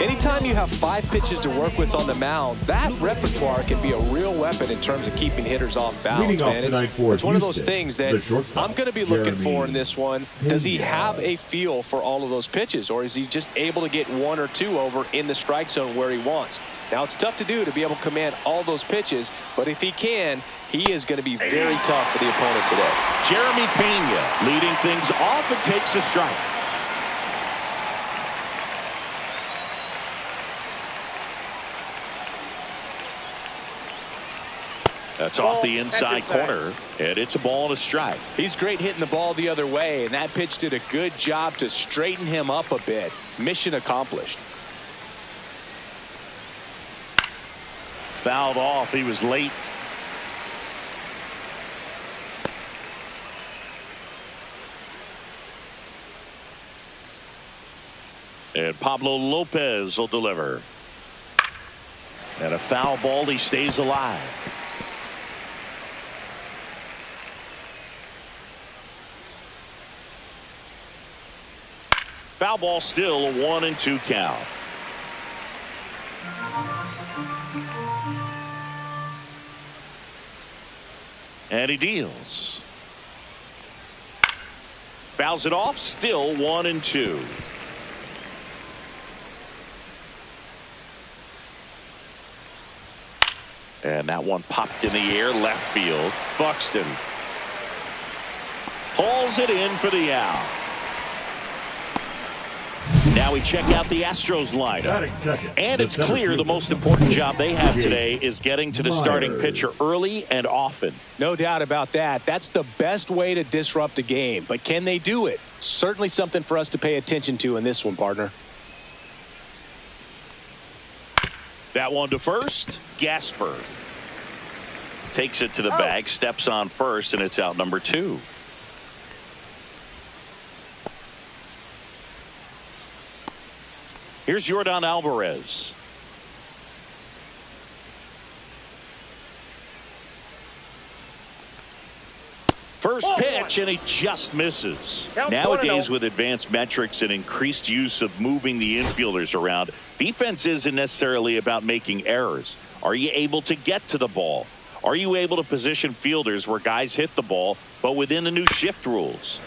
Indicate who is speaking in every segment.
Speaker 1: Anytime you have 5 pitches to work with on the mound, that repertoire can be a real weapon in terms of keeping hitters off balance, man. It's one of those things that I'm going to be looking for in this one. Does he have a feel for all of those pitches, or is he just able to get 1 or 2 over in the strike zone where he wants? Now, it's tough to do to be able to command all those pitches, but if he can, he is going to be very tough for the opponent today.
Speaker 2: Jeremy Pena leading things off and takes a strike. That's off the inside corner, and it's a ball and a strike.
Speaker 3: He's great hitting the ball the other way, and that pitch did a good job to straighten him up a bit. Mission accomplished.
Speaker 2: Fouled off. He was late. And Pablo Lopez will deliver. And a foul ball. He stays alive. Foul ball, still a 1-2 count. And he deals. Fouls it off, still 1-2. And that one popped in the air, left field. Buxton hauls it in for the out. Now we check out the Astros lineup. And it's clear the most important job they have today is getting to the starting pitcher early and often.
Speaker 3: No doubt about that. That's the best way to disrupt a game. But can they do it? Certainly something for us to pay attention to in this one, partner.
Speaker 2: That one to first. Gasper takes it to the bag, steps on first, and it's out number 2. Here's Yordan Alvarez. First pitch, and he just misses. Nowadays, with advanced metrics and increased use of moving the infielders around, defense isn't necessarily about making errors. Are you able to get to the ball? Are you able to position fielders where guys hit the ball, but within the new shift rules?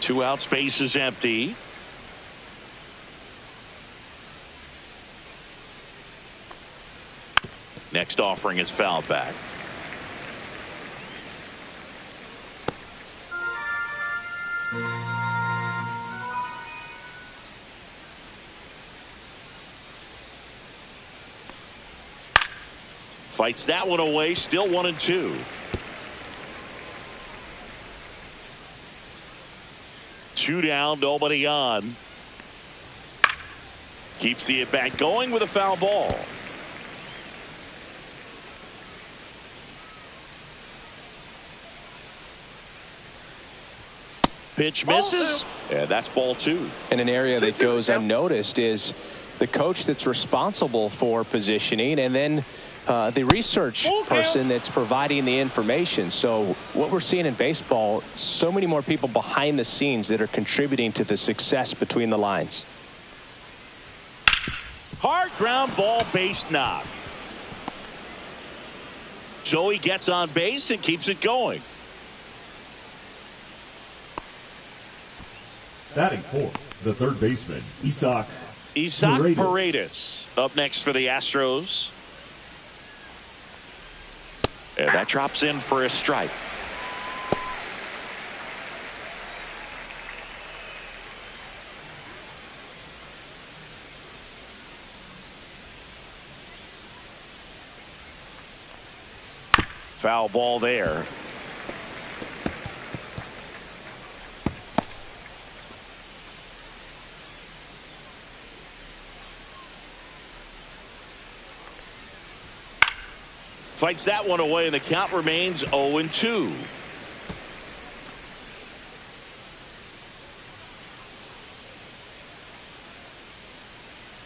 Speaker 2: 2 out, space is empty. Next offering is fouled back. Fights that one away, still 1-2. Two down, nobody on. Keeps the at-bat going with a foul ball. Pitch misses, and that's ball 2.
Speaker 1: And an area that goes unnoticed is the coach that's responsible for positioning, and then the research person that's providing the information. So what we're seeing in baseball, so many more people behind the scenes that are contributing to the success between the lines.
Speaker 2: Hard ground ball, base knock. Joey gets on base and keeps it going.
Speaker 4: Batting fourth, the third baseman, Isaac
Speaker 2: Paredes up next for the Astros. And that drops in for a strike. Foul ball there. Fights that one away, and the count remains 0-2.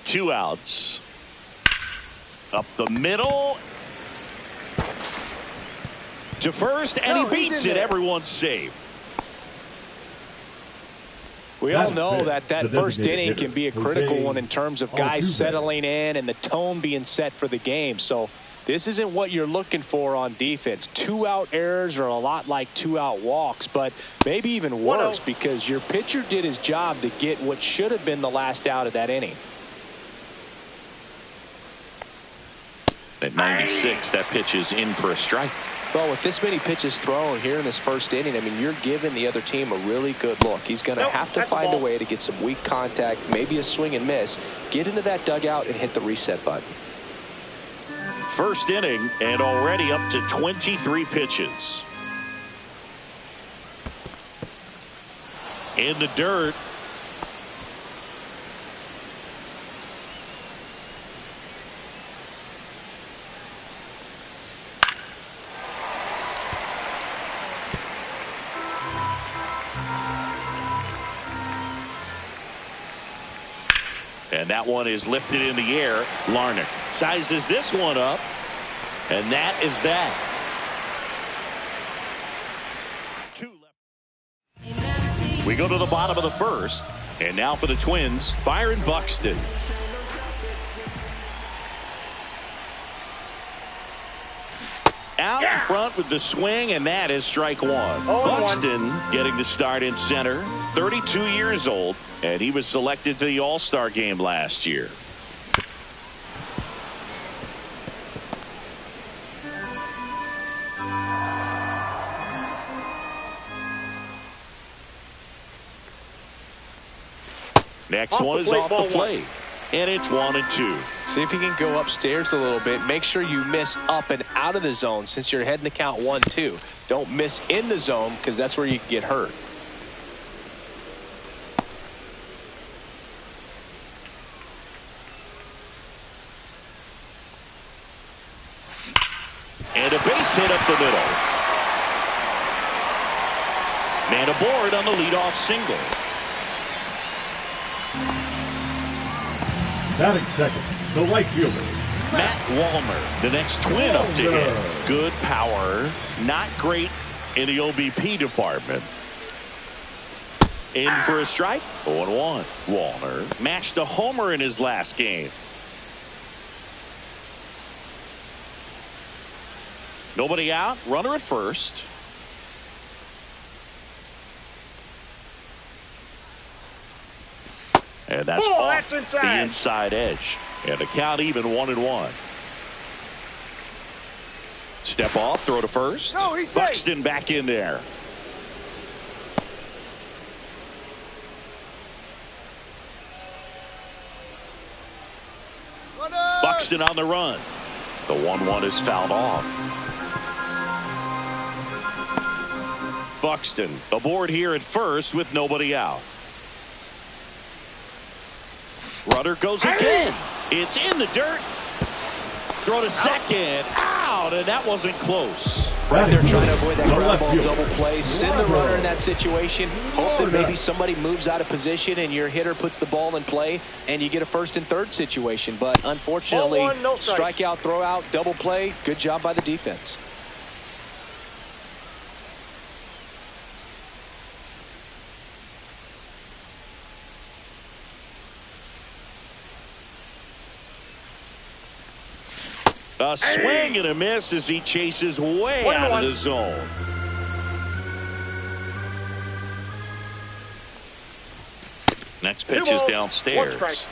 Speaker 2: Two outs. Up the middle. To first, and he beats it. Everyone's safe.
Speaker 3: We all know that first inning can be a critical one in terms of guys settling in and the tone being set for the game. So this isn't what you're looking for on defense. 2-out errors are a lot like 2-out walks, but maybe even worse because your pitcher did his job to get what should have been the last out of that inning.
Speaker 2: At 96, that pitch is in for a strike.
Speaker 3: Well, with this many pitches thrown here in this first inning, I mean, you're giving the other team a really good look. He's going to have to find a way to get some weak contact, maybe a swing and miss, get into that dugout and hit the reset button.
Speaker 2: First inning and already up to 23 pitches. In the dirt. And that one is lifted in the air. Larnach sizes this one up. And that is that. We go to the bottom of the first. And now for the Twins, Byron Buxton. Out in front with the swing, and that is strike one. Buxton getting the start in center, 32 years old, and he was selected to the All-Star game last year. Next one is off the plate. And it's 1-2.
Speaker 3: See if you can go upstairs a little bit. Make sure you miss up and out of the zone since you're heading the count 1-2. Don't miss in the zone because that's where you can get hurt.
Speaker 2: And a base hit up the middle. Man aboard on the leadoff single.
Speaker 4: Batting second, the right fielder,
Speaker 2: Matt Wallner, the next Twin up to hit. Good power, not great in the OBP department. In for a strike, 0-1. Wallner matched a homer in his last game. Nobody out, runner at first. And that's off the inside edge. And the count even 1-1. Step off, throw to first. Buxton back in there. Buxton on the run. The 1-1 is fouled off. Buxton aboard here at first with nobody out. Runner goes again. It's in the dirt. Throw to second. Out, and that wasn't close.
Speaker 3: Right there trying to avoid that ground ball double play. Send the runner in that situation. Hope that maybe somebody moves out of position and your hitter puts the ball in play and you get a first and third situation. But unfortunately, strikeout, throw out, double play. Good job by the defense.
Speaker 2: A swing and a miss as he chases way out of the zone. Next pitch is downstairs.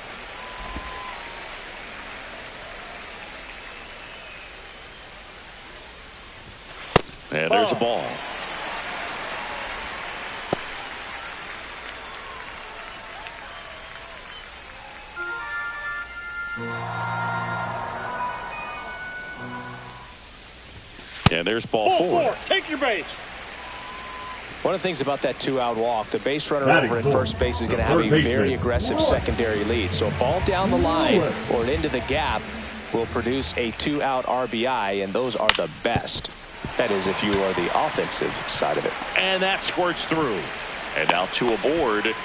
Speaker 2: And there's a ball. And there's ball four.
Speaker 5: Take your base.
Speaker 3: One of the things about that 2-out walk, the base runner over at first base is going to have a very aggressive secondary lead. So a ball down the line or into the gap will produce a 2-out RBI, and those are the best. That is, if you are the offensive side of it.
Speaker 2: And that squirts through. And now two aboard.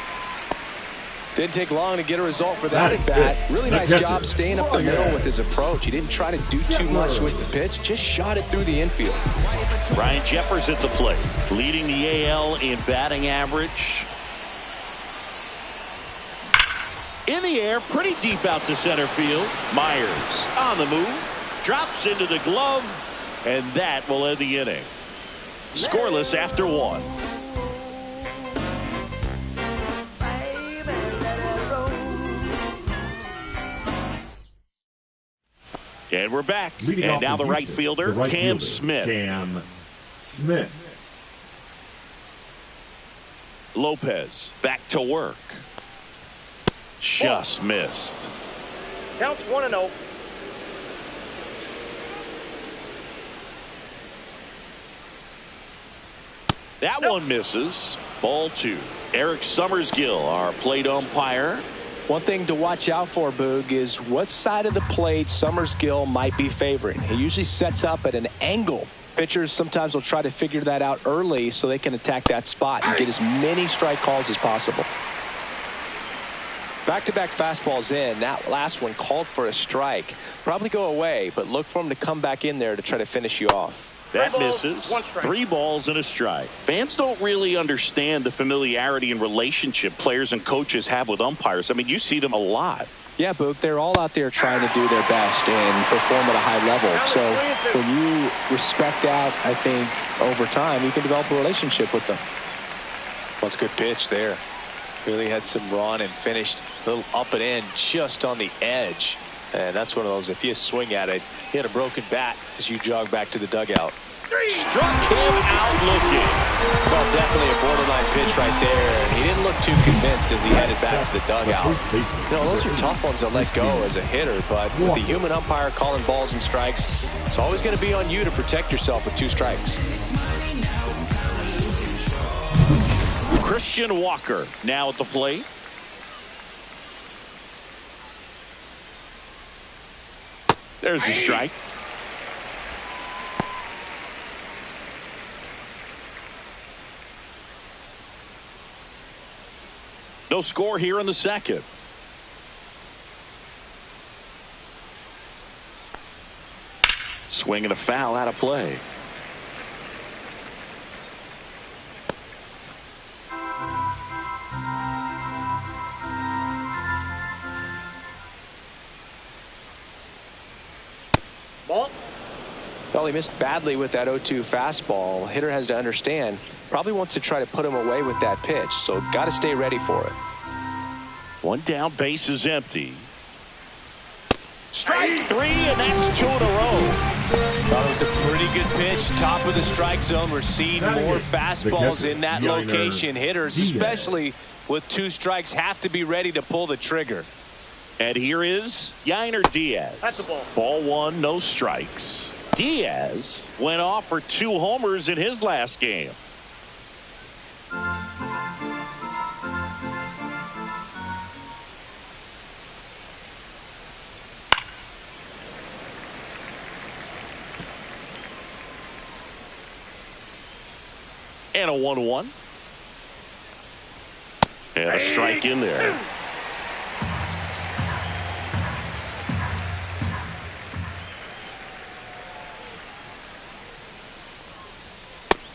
Speaker 3: Didn't take long to get a result for that at bat. Really nice job staying up the middle with his approach. He didn't try to do too much with the pitch, just shot it through the infield.
Speaker 2: Ryan Jeffers at the plate, leading the AL in batting average. In the air, pretty deep out to center field. Myers on the move, drops into the glove, and that will end the inning. Scoreless after 1. And we're back. And now the right fielder, Cam Smith.
Speaker 4: Cam Smith.
Speaker 2: Lopez back to work. Just missed.
Speaker 5: Counts 1-0.
Speaker 2: That one misses. Ball 2. Eric Summersgill, our plate umpire.
Speaker 3: One thing to watch out for, Boog, is what side of the plate Summersgill might be favoring. He usually sets up at an angle. Pitchers sometimes will try to figure that out early so they can attack that spot and get as many strike calls as possible. Back-to-back fastballs in. That last one called for a strike. Probably go away, but look for him to come back in there to try to finish you off.
Speaker 2: That misses. 3 balls and a strike. Fans don't really understand the familiarity and relationship players and coaches have with umpires. I mean, you see them a lot.
Speaker 3: Yeah, Boog, they're all out there trying to do their best and perform at a high level. So when you respect that, I think over time you can develop a relationship with them.
Speaker 1: Well, it's a good pitch there. Really had some run and finished a little up and in just on the edge. And that's one of those, if you swing at it, he had a broken bat as you jog back to the dugout.
Speaker 2: Struck him out looking.
Speaker 1: Well, definitely a borderline pitch right there. And he didn't look too convinced as he headed back to the dugout. You know, those are tough ones to let go as a hitter. But with the human umpire calling balls and strikes, it's always going to be on you to protect yourself with 2 strikes.
Speaker 2: Christian Walker now at the plate. There's a strike. No score here in the second. Swing and a foul out of play.
Speaker 3: Well, he missed badly with that 0-2 fastball. Hitter has to understand, probably wants to try to put him away with that pitch, so got to stay ready for it.
Speaker 2: 1 down, base is empty. Strike 3, and that's 2 in a row.
Speaker 1: That was a pretty good pitch, top of the strike zone. We're seeing more fastballs in that location. Hitters, especially with 2 strikes, have to be ready to pull the trigger.
Speaker 2: And here is Yainer Diaz.
Speaker 5: That's a ball.
Speaker 2: Ball 1, no strikes. Diaz went off for 2 homers in his last game. And a 1-1. And a strike in there.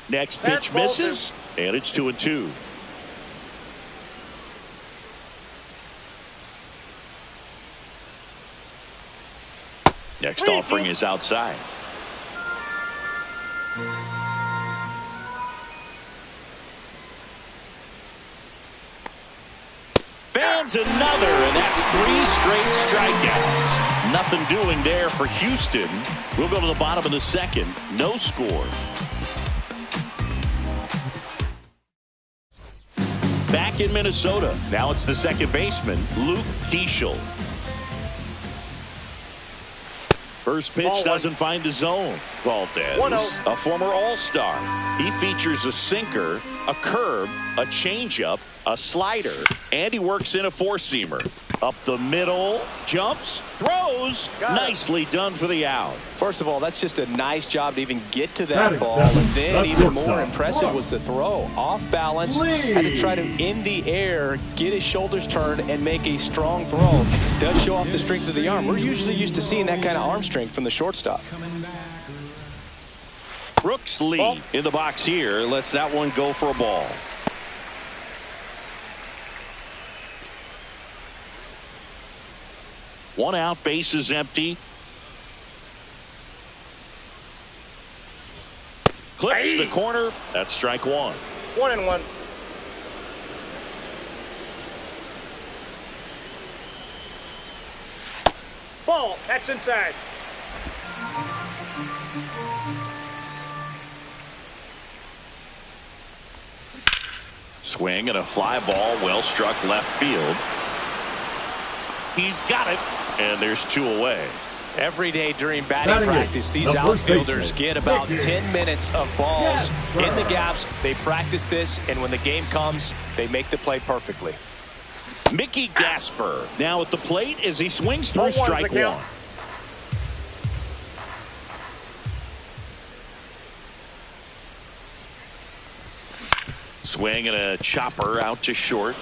Speaker 2: Next pitch misses, and it's 2-2. Next offering is outside. Fans another, and that's 3 straight strikeouts. Nothing doing there for Houston. We'll go to the bottom of the second. No score. Back in Minnesota. Now it's the second baseman, Luke Keeschel. First pitch doesn't find the zone. Valdez, a former All-Star. He features a sinker, a curve, a changeup, a slider, and he works in a 4-seamer. Up the middle, jumps, throws. Nicely done for the out.
Speaker 3: First of all, that's just a nice job to even get to that ball. And then even more impressive was the throw. Off balance, had to try to, in the air, get his shoulders turned and make a strong throw. Does show off the strength of the arm. We're usually used to seeing that kind of arm strength from the shortstop.
Speaker 2: Brooks Lee in the box here. Lets that one go for a ball. One out, bases empty. Clips the corner. That's strike one.
Speaker 5: 1-1. Ball. That's inside.
Speaker 2: Swing and a fly ball, well struck left field. He's got it, and there's two away.
Speaker 3: Every day during batting practice, these outfielders get about 10 minutes of balls in the gaps. They practice this, and when the game comes, they make the play perfectly.
Speaker 2: Mickey Gasper now at the plate as he swings through strike one. Swing and a chopper out to short.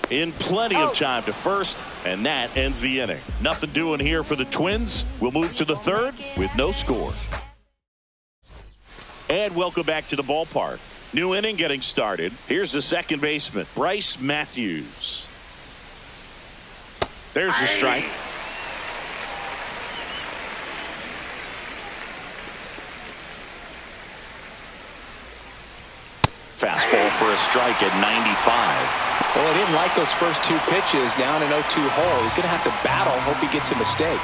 Speaker 2: In plenty of time to first, and that ends the inning. Nothing doing here for the Twins. We'll move to the third with no score. And welcome back to the ballpark. New inning getting started. Here's the second baseman, Bryce Matthews. There's the strike. Fastball for a strike at 95.
Speaker 3: Well, he didn't like those first two pitches. Now in an 0-2 hole, he's going to have to battle. Hope he gets a mistake.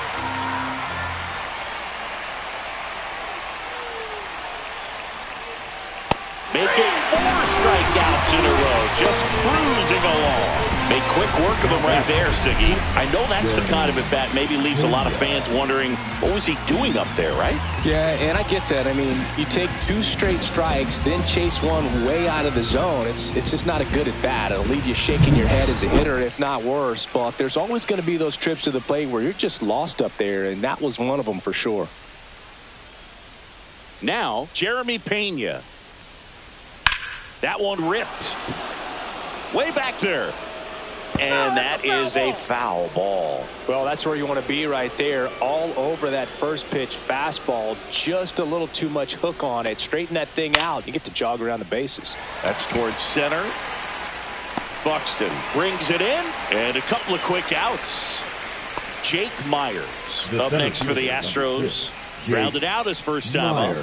Speaker 2: Making 4 strikeouts in a row, just cruising along. Make quick work of him right there, Siggy. I know that's the kind of at-bat maybe leaves a lot of fans wondering, what was he doing up there, right?
Speaker 3: Yeah, and I get that. I mean, you take 2 straight strikes, then chase one way out of the zone. It's just not a good at-bat. It'll leave you shaking your head as a hitter, if not worse. But there's always going to be those trips to the plate where you're just lost up there, and that was one of them for sure.
Speaker 2: Now, Jeremy Pena. That one ripped. Way back there. And that is a foul ball.
Speaker 3: Well, that's where you want to be right there. All over that first pitch fastball. Just a little too much hook on it. Straighten that thing out. You get to jog around the bases.
Speaker 2: That's towards center. Buxton brings it in. And a couple of quick outs. Jake Myers up next for the Astros. Rounded out his first time up.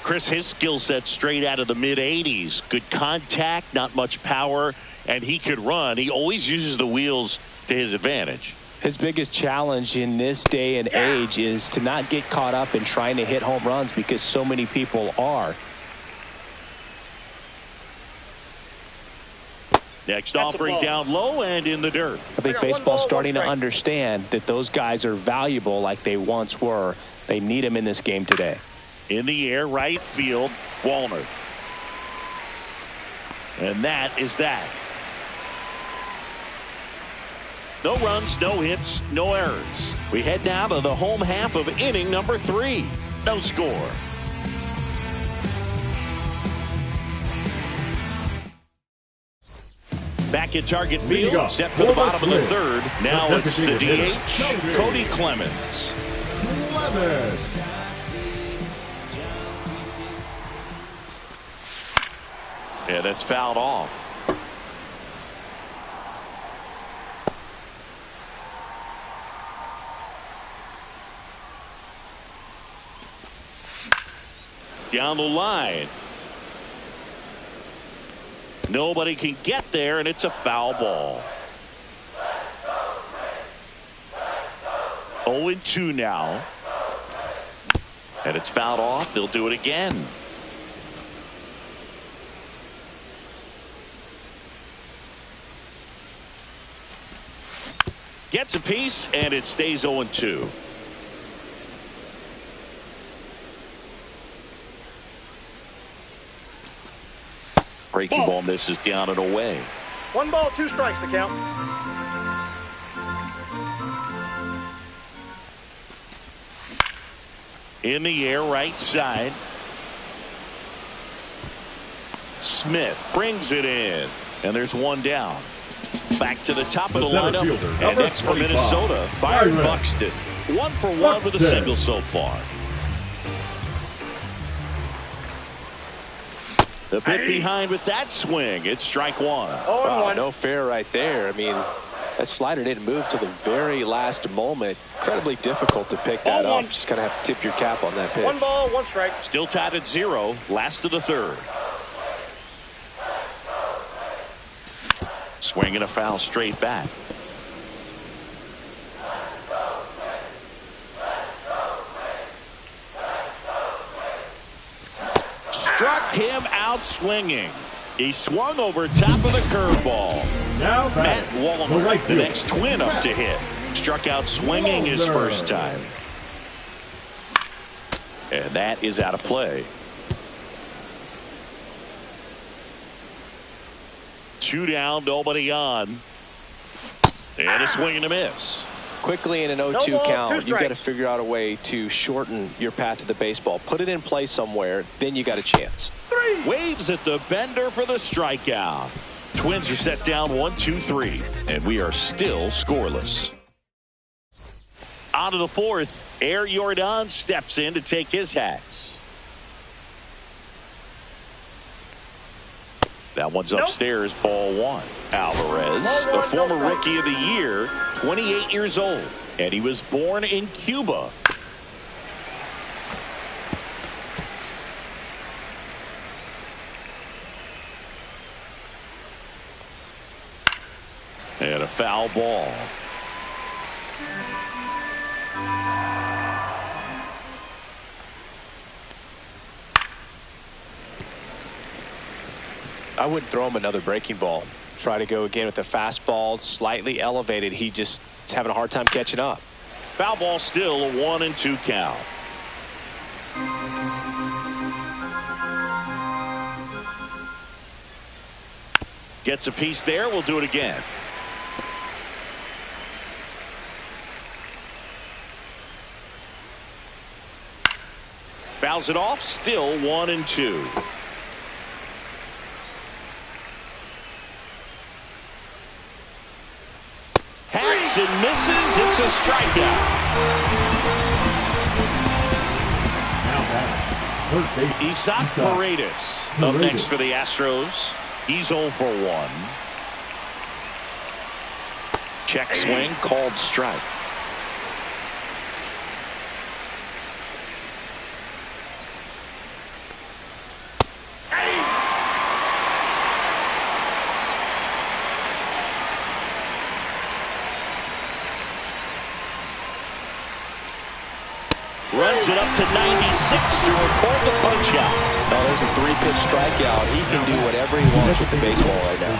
Speaker 2: Chris, his skill set straight out of the mid-80s. Good contact, not much power, and he could run. He always uses the wheels to his advantage.
Speaker 3: His biggest challenge in this day and age is to not get caught up in trying to hit home runs because so many people are.
Speaker 2: Next offering down low and in the dirt.
Speaker 3: I think baseball's starting to understand that those guys are valuable like they once were. They need them in this game today.
Speaker 2: In the air, right field, Walner. And that is that. No runs, no hits, no errors. We head now to the home half of inning number 3. No score. Back at Target Field, set for the bottom of the third. Now it's the DH, Cody Clemens. Yeah, that's fouled off. Down the line. Nobody can get there, and it's a foul ball. 0-2 now. And it's fouled off. They'll do it again. Gets a piece, and it stays 0-2. Breaking ball misses down and away.
Speaker 5: 1 ball, 2 strikes to count.
Speaker 2: In the air, right side. Smith brings it in, and there's one down. Back to the top of the lineup, and next for Minnesota, Byron Buxton. 1 for 1 with a single so far. The bit behind with that swing. It's strike one.
Speaker 3: Wow, no fair right there. I mean, That slider didn't move till the very last moment. Incredibly difficult to pick that up. Just kind of have to tip your cap on that pitch.
Speaker 5: 1 ball, 1 strike.
Speaker 2: Still tied at 0. Last of the third. Swinging a foul straight back. Struck him out swinging. He swung over top of the curveball.
Speaker 4: Now
Speaker 2: Matt Wallner, the next twin up to hit. Struck out swinging his first time. And that is out of play. 2 down, nobody on. And a swing and a miss.
Speaker 3: Quickly in an 0-2 count, you've got to figure out a way to shorten your path to the baseball. Put it in play somewhere, then you got a chance.
Speaker 5: 3.
Speaker 2: Waves at the bender for the strikeout. Twins are set down 1-2-3, and we are still scoreless. On to the fourth, Air Jordan steps in to take his hacks. That one's upstairs, ball 1. Alvarez, the former rookie of the year, 28 years old, and he was born in Cuba. And a foul ball.
Speaker 3: I wouldn't throw him another breaking ball. Try to go again with the fastball, slightly elevated. He just is having a hard time catching up.
Speaker 2: Foul ball still, a 1-2 count. Gets a piece there. We'll do it again. Fouls it off. Still 1-2. Hacks and misses. It's a strikeout. Isaac Paredes up next for the Astros. He's 0 for 1. Check swing, called strike. Runs it up to 96 to record the punch out.
Speaker 3: Oh, there's a 3-pitch strikeout. He can do whatever he wants with the baseball right now.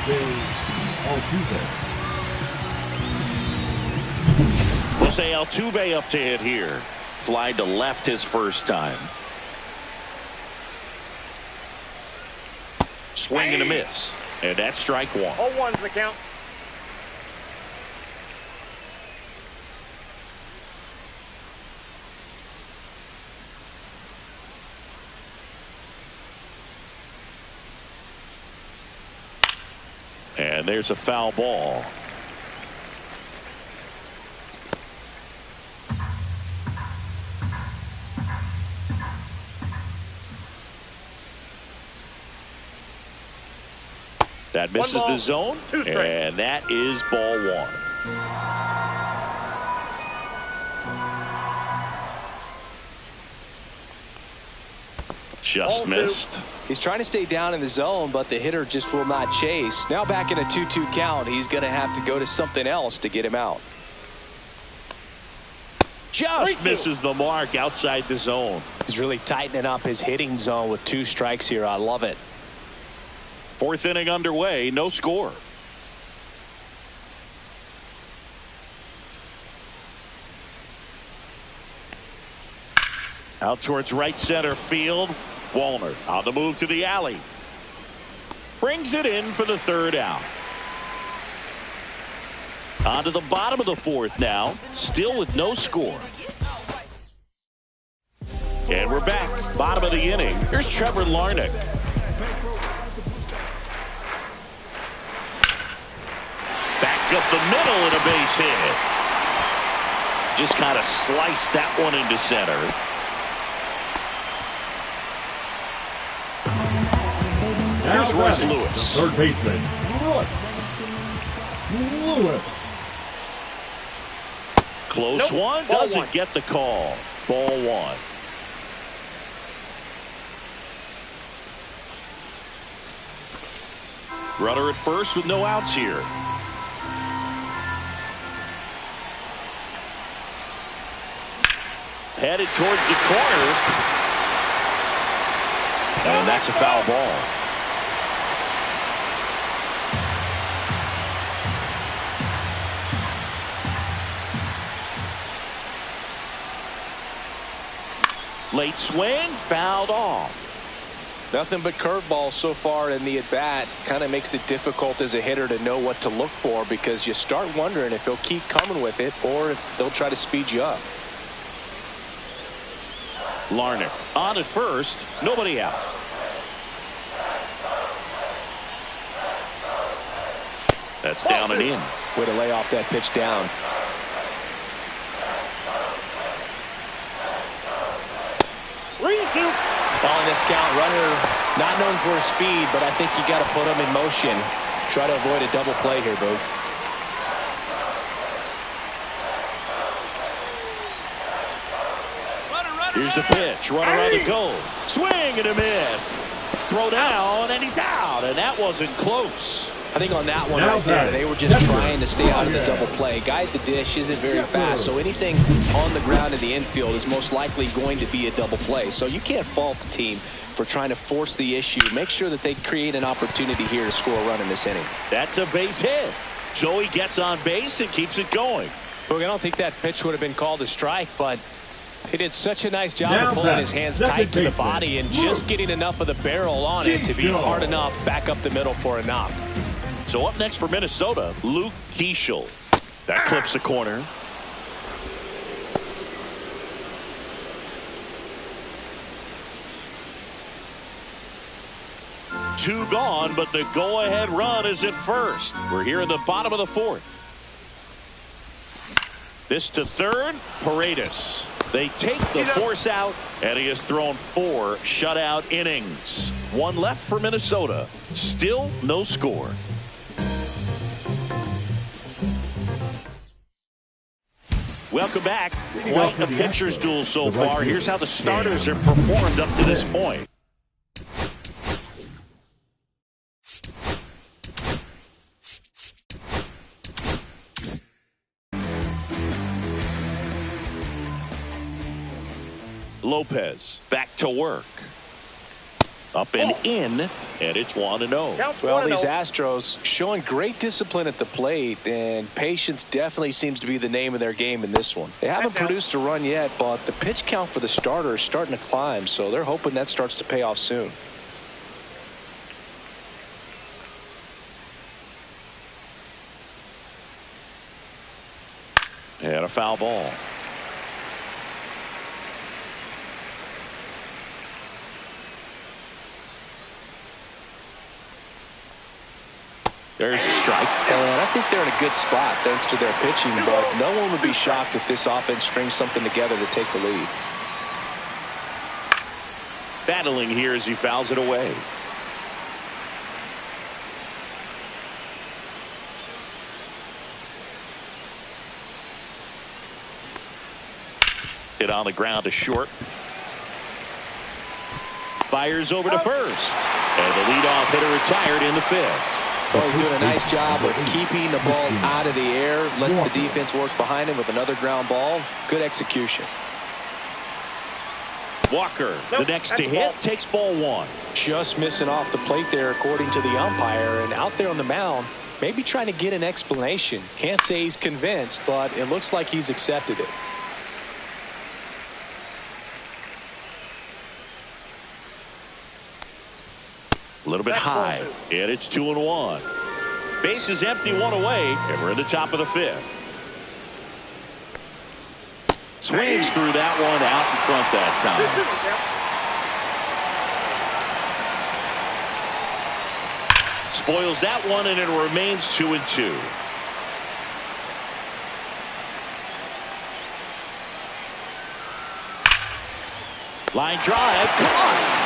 Speaker 2: Jose Altuve up to hit here. Fly to left his first time. Swing and a miss. And that's strike 1.
Speaker 5: 0-1's the count.
Speaker 2: And there's a foul ball. That misses the zone, and that is ball 1. Just missed.
Speaker 3: He's trying to stay down in the zone, but the hitter just will not chase. Now back in a 2-2 count, he's going to have to go to something else to get him out.
Speaker 2: Just misses the mark outside the zone.
Speaker 3: He's really tightening up his hitting zone with 2 strikes here. I love it.
Speaker 2: 4th inning underway, no score. Out towards right center field. Wallner on the move to the alley. Brings it in for the 3rd out. On to the bottom of the 4th now. Still with no score. And we're back. Bottom of the inning. Here's Trevor Larnach. Back up the middle and a base hit. Just kind of sliced that one into center.
Speaker 4: Here's
Speaker 2: Royce Lewis.
Speaker 4: Third baseman. Lewis.
Speaker 2: Close one. Doesn't get the call. Ball one. Runner at first with no outs here. Headed towards the corner. And that's a foul ball. Late swing, fouled off.
Speaker 3: Nothing but curveballs so far in the at-bat. Kind of makes it difficult as a hitter to know what to look for, because you start wondering if he'll keep coming with it or if they'll try to speed you up.
Speaker 2: Larnach on at first, nobody out. That's down and in.
Speaker 3: Way to lay off that pitch down. Ball in this count. Runner not known for his speed, but I think you got to put him in motion. Try to avoid a double play here, Boog.
Speaker 2: Here's the pitch. Runner on the goal. Swing and a miss. Throw down, and he's out. And that wasn't close.
Speaker 3: I think on that one right there, they were just trying to stay out of the double play. Guy at the dish isn't very fast, so anything on the ground in the infield is most likely going to be a double play. So you can't fault the team for trying to force the issue. Make sure that they create an opportunity here to score a run in this inning.
Speaker 2: That's a base hit. So he gets on base and keeps it going.
Speaker 3: Look, I don't think that pitch would have been called a strike, but he did such a nice job of pulling his hands tight to the body and just getting enough of the barrel on it to be hard enough back up the middle for a knock.
Speaker 2: So up next for Minnesota, Luke Keeschel. That clips the corner. Two gone, but the go-ahead run is at first. We're here in the bottom of the fourth. This to third, Paredes. They take the force out, and he has thrown 4 shutout innings. One left for Minnesota. Still no score. Welcome back. Quite a pitcher's duel so far. Here's how the starters have performed up to this point. Lopez back to work. Up and in, and it's 1-0.
Speaker 3: Well, these Astros showing great discipline at the plate, and patience definitely seems to be the name of their game in this one. They haven't produced a run yet, but the pitch count for the starter is starting to climb, so they're hoping that starts to pay off soon.
Speaker 2: And a foul ball. There's a strike.
Speaker 3: And I think they're in a good spot thanks to their pitching, but no one would be shocked if this offense strings something together to take the lead.
Speaker 2: Battling here as he fouls it away. Hit on the ground to short. Fires over to first. And the leadoff hitter retired in the fifth.
Speaker 3: Well, he's doing a nice job of keeping the ball out of the air. Lets the defense work behind him with another ground ball. Good execution.
Speaker 2: Walker, the next to hit, takes ball 1.
Speaker 3: Just missing off the plate there, according to the umpire. And out there on the mound, maybe trying to get an explanation. Can't say he's convinced, but it looks like he's accepted it.
Speaker 2: A little bit high, and it's 2-1. Base is empty, 1 away, and we're in the top of the fifth. Swings through that one out in front that time. Spoils that one, and it remains 2-2. Line drive, come on.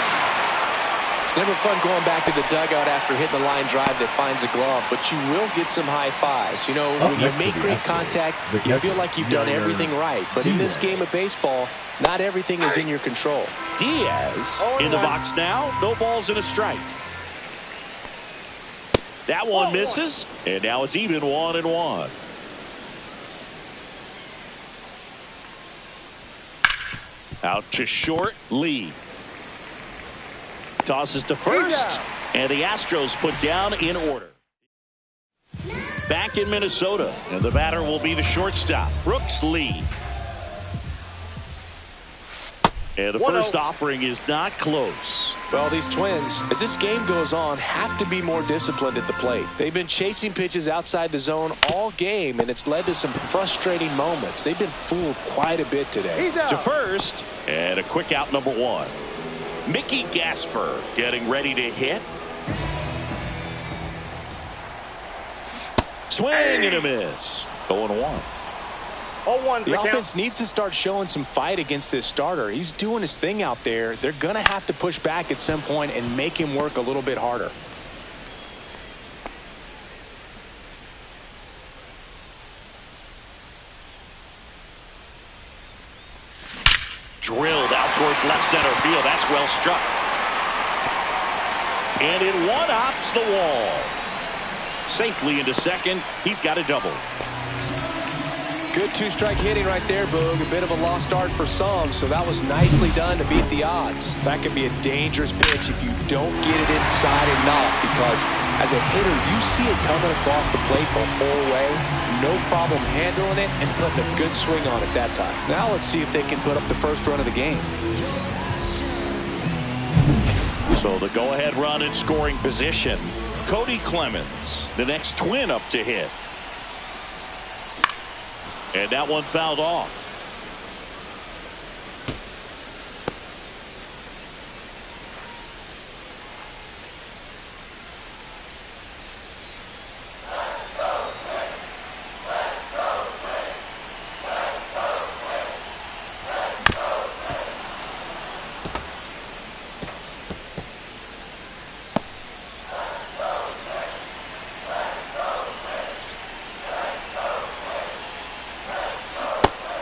Speaker 3: It's never fun going back to the dugout after hitting the line drive that finds a glove, but you will get some high fives. You know, when you make great contact, you feel like you've done everything right. But in this game of baseball, not everything is in your control.
Speaker 2: Diaz in the box now. No balls and a strike. That one misses, and now it's even 1-1. Out to short, Lee. Tosses to first, and the Astros put down in order. Back in Minnesota, and the batter will be the shortstop, Brooks Lee. And the first offering is not close.
Speaker 3: Well, these Twins, as this game goes on, have to be more disciplined at the plate. They've been chasing pitches outside the zone all game, and it's led to some frustrating moments. They've been fooled quite a bit today.
Speaker 2: To first, and a quick out, number 1. Mickey Gasper getting ready to hit. Swing and a miss. 0-1.
Speaker 3: The offense needs to start showing some fight against this starter. He's doing his thing out there. They're going to have to push back at some point and make him work a little bit harder.
Speaker 2: Drilled out towards left center field. That's well struck. And it one-hops the wall. Safely into second. He's got a double.
Speaker 3: Good two-strike hitting right there, Boog. A bit of a lost start for some, so that was nicely done to beat the odds. That could be a dangerous pitch if you don't get it inside enough, because as a hitter, you see it coming across the plate the whole way. No problem handling it and putting a good swing on it that time. Now let's see if they can put up the first run of the game.
Speaker 2: So the go-ahead run in scoring position. Cody Clemens, the next Twin up to hit. And that one fouled off.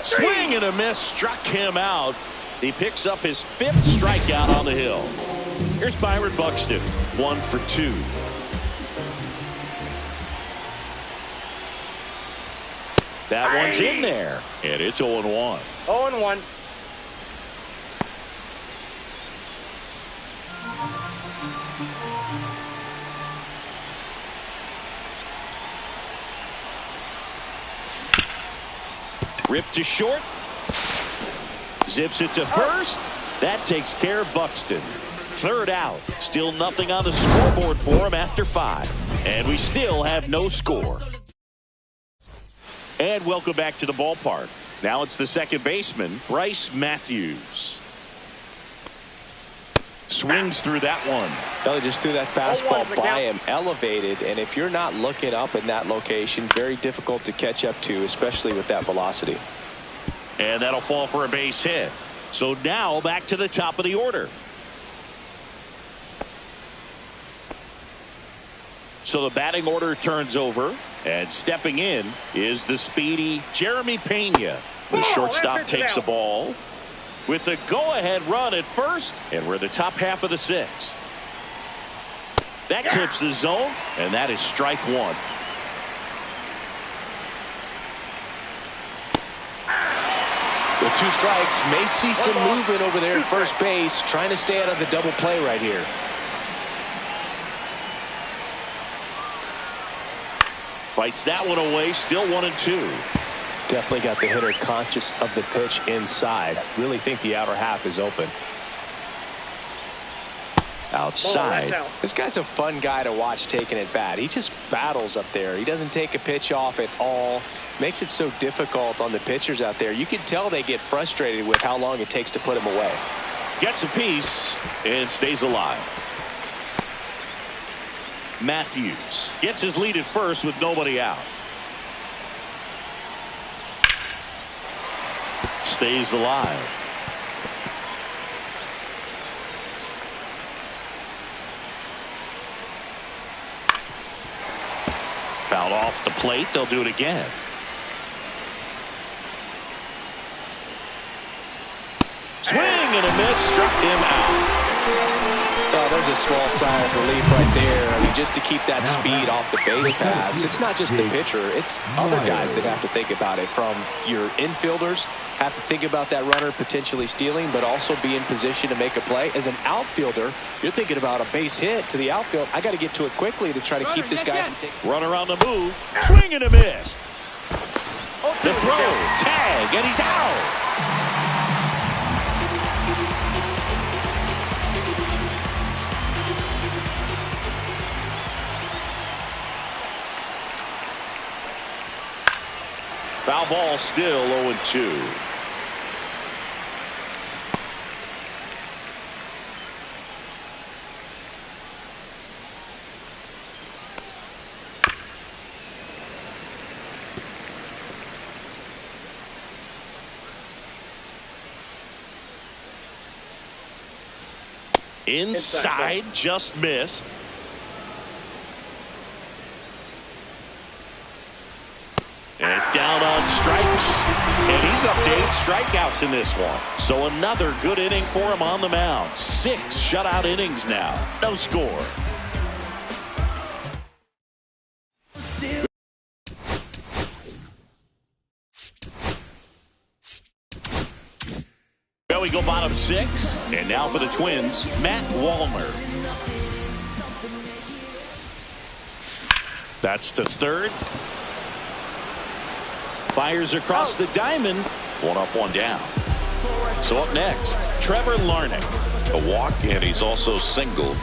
Speaker 2: Swing and a miss, struck him out. He picks up his 5th strikeout on the hill. Here's Byron Buxton, 1 for 2. That one's in there, and it's 0-1.
Speaker 5: 0-1.
Speaker 2: Ripped to short. Zips it to first. That takes care of Buxton. 3rd out. Still nothing on the scoreboard for him after 5. And we still have no score. And welcome back to the ballpark. Now it's the second baseman, Bryce Matthews. Swings through that one.
Speaker 3: Well, he just threw that fastball by him, elevated, and if you're not looking up in that location, very difficult to catch up to, especially with that velocity.
Speaker 2: And that'll fall for a base hit. So now back to the top of the order. So the batting order turns over, and stepping in is the speedy Jeremy Pena. The shortstop takes the ball with the go-ahead run at first, and we're the top half of the 6th. That clips the zone, and that is strike 1.
Speaker 3: With 2 strikes, may see some movement over there at first base, trying to stay out of the double play right here.
Speaker 2: Fights that one away, still 1-2.
Speaker 3: Definitely got the hitter conscious of the pitch inside. Really think the outer half is open.
Speaker 2: Outside.
Speaker 3: This guy's a fun guy to watch taking at bat. He just battles up there. He doesn't take a pitch off at all. Makes it so difficult on the pitchers out there. You can tell they get frustrated with how long it takes to put him away.
Speaker 2: Gets a piece and stays alive. Matthews gets his lead at first with nobody out. Stays alive. Fouled off the plate. They'll do it again. Swing and a miss. Struck him out.
Speaker 3: Oh, there's a small sigh of relief right there. I mean, just to keep that speed off the base pass. It's not just the pitcher. It's other guys that have to think about it. From your infielders, have to think about that runner potentially stealing, but also be in position to make a play. As an outfielder, you're thinking about a base hit to the outfield. I got to get to it quickly to try to keep this guy from taking.
Speaker 2: Runner on the move. Swing and a miss. The throw. Tag, and he's out. Foul ball, still 0-2. Inside, just missed. And down on strikes. And he's up to 8 strikeouts in this one. So another good inning for him on the mound. 6 shutout innings now. No score. Well, we go bottom 6. And now for the Twins, Matt Wallner. That's to third. Fires across the diamond. 1 up, 1 down. So up next, Trevor Larnach. A walk, and he's also singled.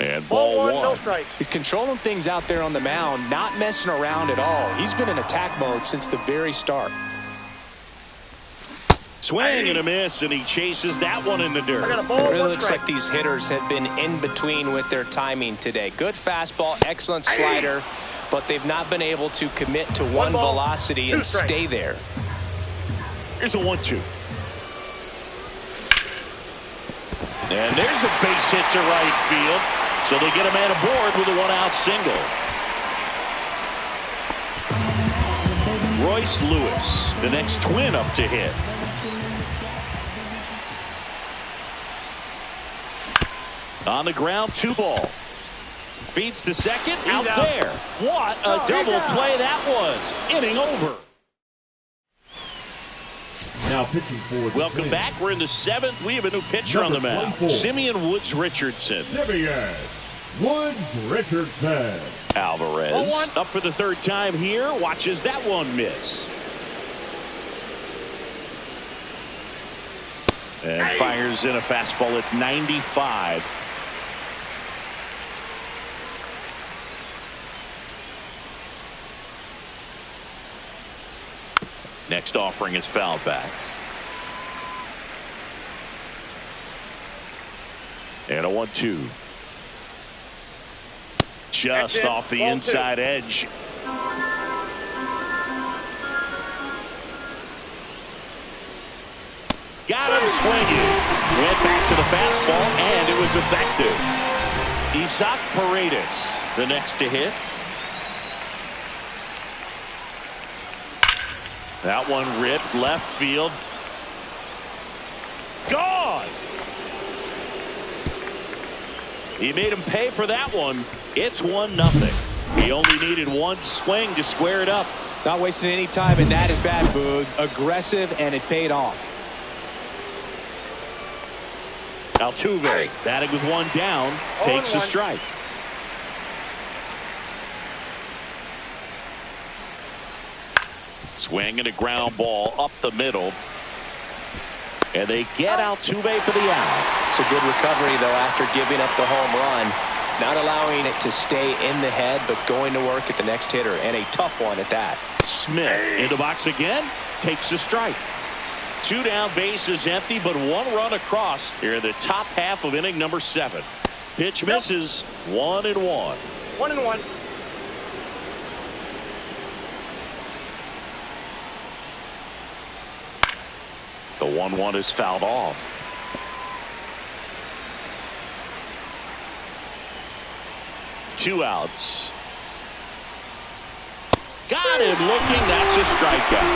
Speaker 2: And ball 1.
Speaker 5: No strike.
Speaker 3: He's controlling things out there on the mound, not messing around at all. He's been in attack mode since the very start.
Speaker 2: Swing and a miss, and he chases that one in the dirt.
Speaker 3: It really looks like these hitters have been in between with their timing today. Good fastball, excellent slider, but they've not been able to commit to one velocity and stay there.
Speaker 2: Here's a 1-2. And there's a base hit to right field. So they get a man aboard with a 1-out single. Royce Lewis, the next Twin up to hit. On the ground, 2 ball. Feeds to second, out there. What a double play that was. Inning over.
Speaker 4: Now pitching for the
Speaker 2: Welcome back. We're in the 7th. We have a new pitcher on the mound. Simeon Woods Richardson.
Speaker 4: Simeon Woods Richardson.
Speaker 2: Alvarez up for the 3rd time here. Watches that one miss. And fires in a fastball at 95. Next offering is fouled back. And a 1-2. Just off the inside edge. Got him swinging. Went back to the fastball, and it was effective. Isaac Paredes, the next to hit. That one ripped left field. Gone. He made him pay for that one. It's 1-0. He only needed 1 swing to square it up.
Speaker 3: Not wasting any time in that at bat, Boog. Aggressive, and it paid off.
Speaker 2: Altuve batting with 1 down, takes a strike. Swing and a ground ball up the middle. And they get Altuve for the out.
Speaker 3: It's a good recovery, though, after giving up the home run. Not allowing it to stay in the head, but going to work at the next hitter, and a tough one at that.
Speaker 2: Smith in the box again, takes a strike. 2 down, bases empty, but 1 run across here in the top half of inning number 7. Pitch misses. 1-1.
Speaker 5: 1-1.
Speaker 2: The 1-1 is fouled off. 2 outs. Got him looking. That's a strikeout.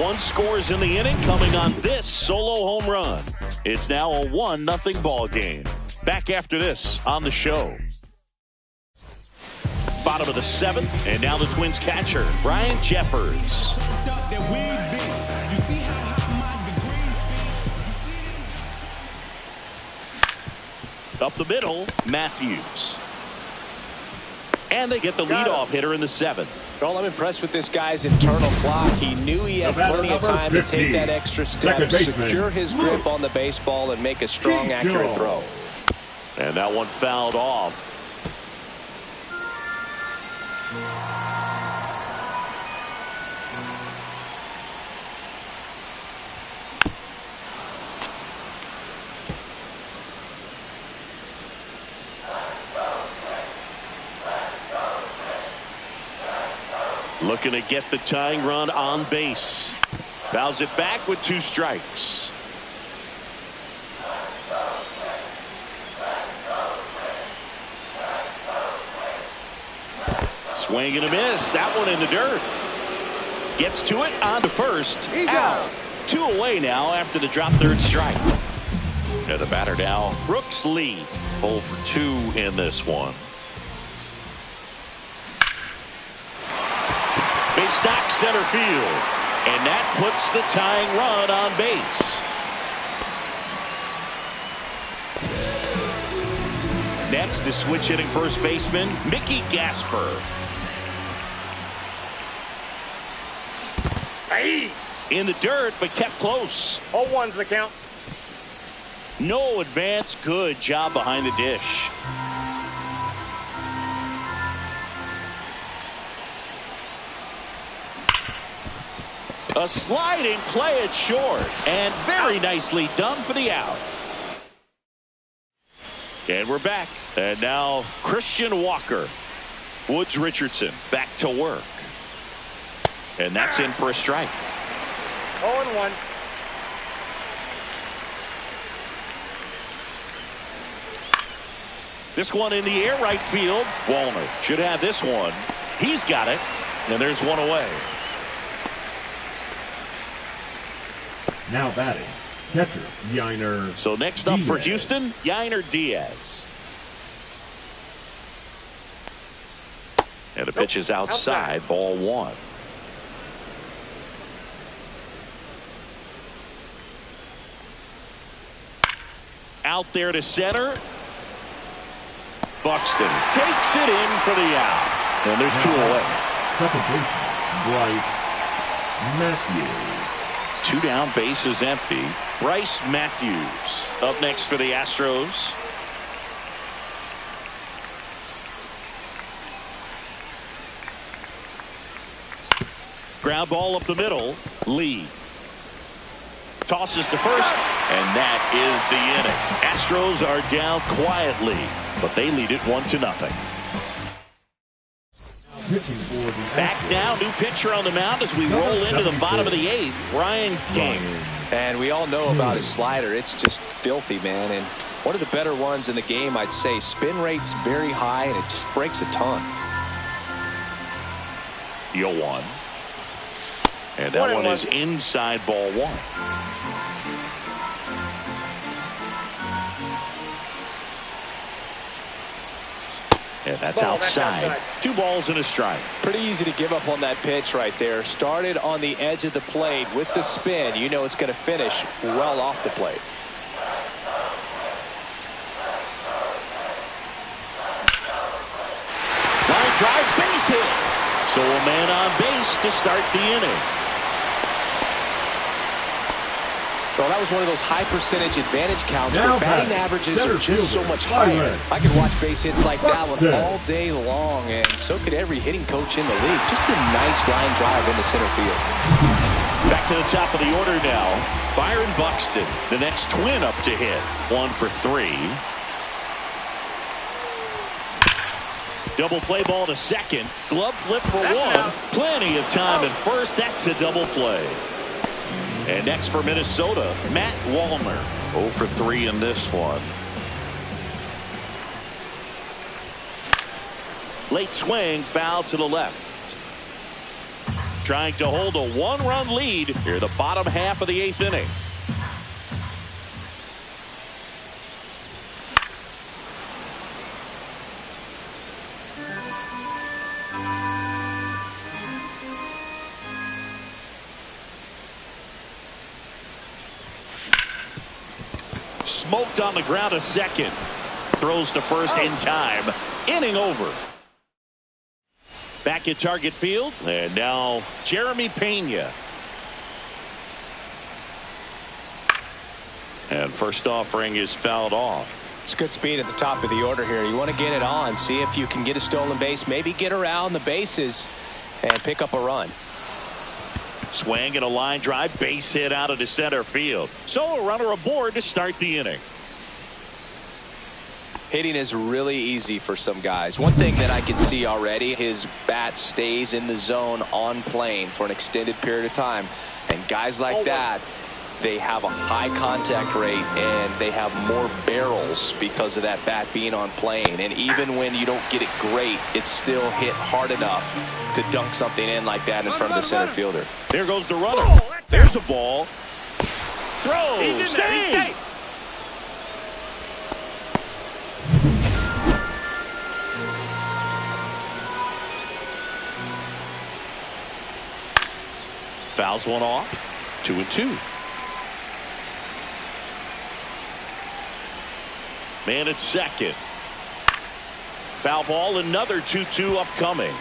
Speaker 2: 1 scores in the inning coming on this solo home run. It's now a 1-0 ball game. Back after this on the show. Bottom of the 7th, and now the Twins catcher, Brian Jeffers. Up the middle, Matthews. And they get the leadoff hitter in the 7th.
Speaker 3: Well, I'm impressed with this guy's internal clock. He knew he had plenty of time to take that extra step, secure his grip on the baseball, and make a strong, accurate throw.
Speaker 2: And that one fouled off. Looking to get the tying run on base. Fouls it back with 2 strikes. Swing and a miss. That one in the dirt. Gets to it on to first. Out. 2 away now after the drop third strike. And the batter now, Brooks Lee. 0 for 2 in this one. Base knock center field. And that puts the tying run on base. Next is switch hitting first baseman Mickey Gasper. In the dirt, but kept close.
Speaker 5: 0-1's the count.
Speaker 2: No advance. Good job behind the dish. A sliding play it short, and very nicely done for the out. And we're back. And now Christian Walker. Woods Richardson back to work. And that's in for a strike.
Speaker 5: 0-1.
Speaker 2: This one in the air right field. Wallner should have this one. He's got it. And there's one away.
Speaker 4: Now batting, catcher Yainer.
Speaker 2: So next up for Houston, Yainer Diaz. And the pitch is outside, ball 1. Out there to center. Buxton takes it in for the out. And there's 2 away.
Speaker 4: Second baseman, Bryce Matthews.
Speaker 2: 2 down, bases empty. Bryce Matthews up next for the Astros. Ground ball up the middle. Lee tosses to first, and that is the inning. Astros are down quietly, but they lead it 1-0. Back now, new pitcher on the mound as we roll into the bottom of the 8th. Brian King.
Speaker 3: And we all know about his slider. It's just filthy, man. And one of the better ones in the game, I'd say. Spin rate's very high, and it just breaks a ton.
Speaker 2: 0-1. And that one is inside, ball 1. And that's outside. 2 balls and a strike.
Speaker 3: Pretty easy to give up on that pitch right there. Started on the edge of the plate with the spin. You know it's going to finish well off the plate.
Speaker 2: Line drive, base hit. So a man on base to start the inning.
Speaker 3: Well, that was one of those high percentage advantage counts where batting averages are just so much higher. I could watch base hits like that one all day long, and so could every hitting coach in the league. Just a nice line drive into center field.
Speaker 2: Back to the top of the order now. Byron Buxton, the next Twin up to hit. 1 for 3. Double play ball to second. Glove flip for 1. Plenty of time at first. That's a double play. And next for Minnesota, Matt Wallner. 0 for 3 in this one. Late swing, foul to the left. Trying to hold a one-run lead here, the bottom half of the 8th inning. Smoked on the ground a second. Throws to first in time. Inning over. Back at target field. And now Jeremy Pena. And first offering is fouled off.
Speaker 3: It's good speed at the top of the order here. You want to get it on. See if you can get a stolen base. Maybe get around the bases and pick up a run.
Speaker 2: Swing and a line drive, base hit out of the center field. So a runner aboard to start the inning.
Speaker 3: Hitting is really easy for some guys. One thing that I can see already, his bat stays in the zone on plane for an extended period of time. And guys like that, they have a high contact rate and they have more barrels because of that bat being on plane. And even when you don't get it great, it's still hit hard enough to dunk something in like that in front of the center fielder.
Speaker 2: There goes the runner. There's the ball. Throw.
Speaker 5: He's safe.
Speaker 2: Fouls one off. 2-2. Man at second. Foul ball, another 2-2 upcoming.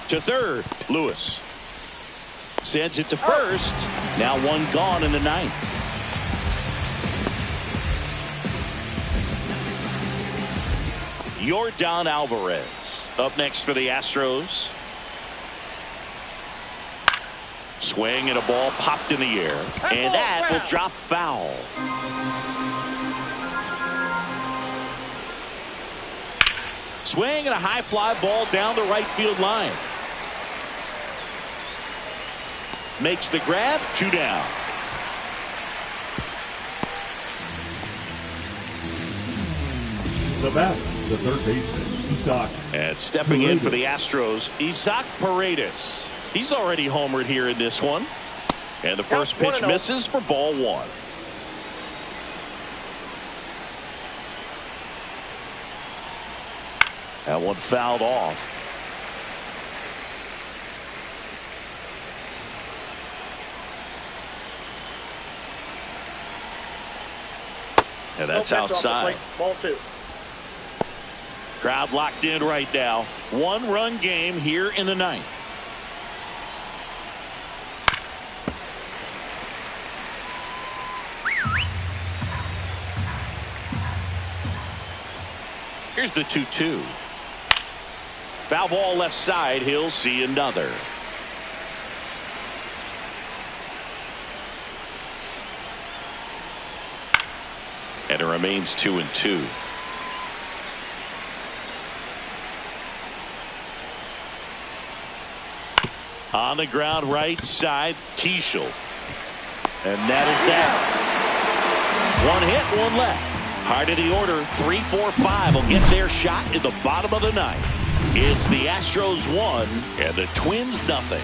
Speaker 2: To third, Lewis. Sends it to first. Now one gone in the 9th. Yordan Alvarez up next for the Astros. Swing and a ball popped in the air. And that will drop foul. Swing and a high fly ball down the right field line. Makes the grab. 2 down.
Speaker 4: The bat, the third baseman, Isaac.
Speaker 2: And stepping in for the Astros, Isaac Paredes. He's already homered here in this one. And the first pitch misses for ball 1. That one fouled off. And that's outside.
Speaker 5: Ball 2.
Speaker 2: Crowd locked in right now. 1-run game here in the 9th. Here's the 2-2. Foul ball left side. He'll see another. And it remains 2-2. On the ground right side, Keishel. And that is that. 1 hit, 1 left. Hard of the order, 3, 4, 5 will get their shot in the bottom of the 9th. It's the Astros 1 and the Twins nothing.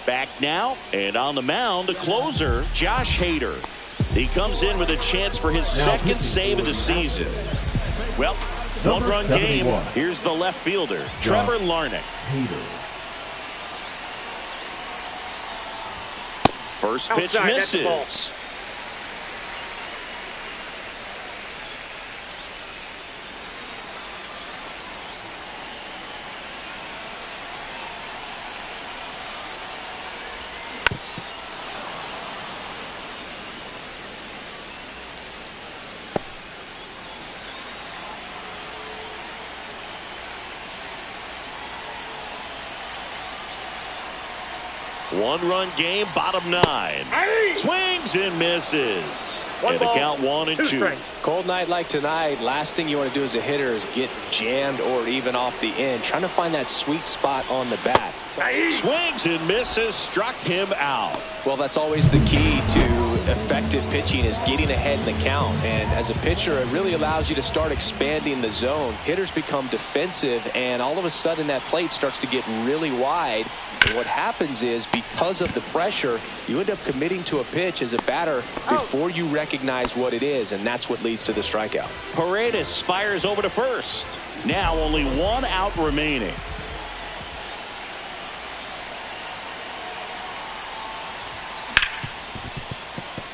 Speaker 2: Back now, and on the mound, the closer, Josh Hader. He comes in with a chance for his second save of the season. Well, 1-run game. Here's the left fielder, Trevor Larnach. First pitch misses. One-run game, bottom 9. Swings and misses. And the count 1-2.
Speaker 3: Cold night like tonight, last thing you want to do as a hitter is get jammed or even off the end. Trying to find that sweet spot on the bat.
Speaker 2: Swings and misses, struck him out.
Speaker 3: Well, that's always the key to effective pitching, is getting ahead in the count. And as a pitcher, it really allows you to start expanding the zone. Hitters become defensive, and all of a sudden that plate starts to get really wide. And what happens is, because of the pressure, you end up committing to a pitch as a batter before you recognize what it is, and that's what leads to the strikeout.
Speaker 2: Paredes fires over to first. Now only 1 out remaining.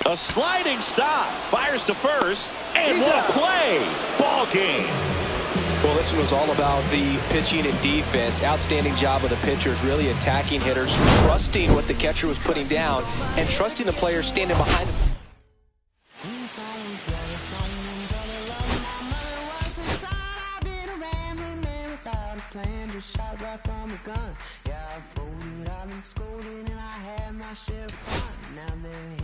Speaker 2: A sliding stop. Fires to first. And what a play. Ball game.
Speaker 3: Well, this one was all about the pitching and defense. Outstanding job of the pitchers, really attacking hitters, trusting what the catcher was putting down, and trusting the players standing behind him.
Speaker 6: Yeah, I folded, I've been scolded, and I had my share of fun. Now they're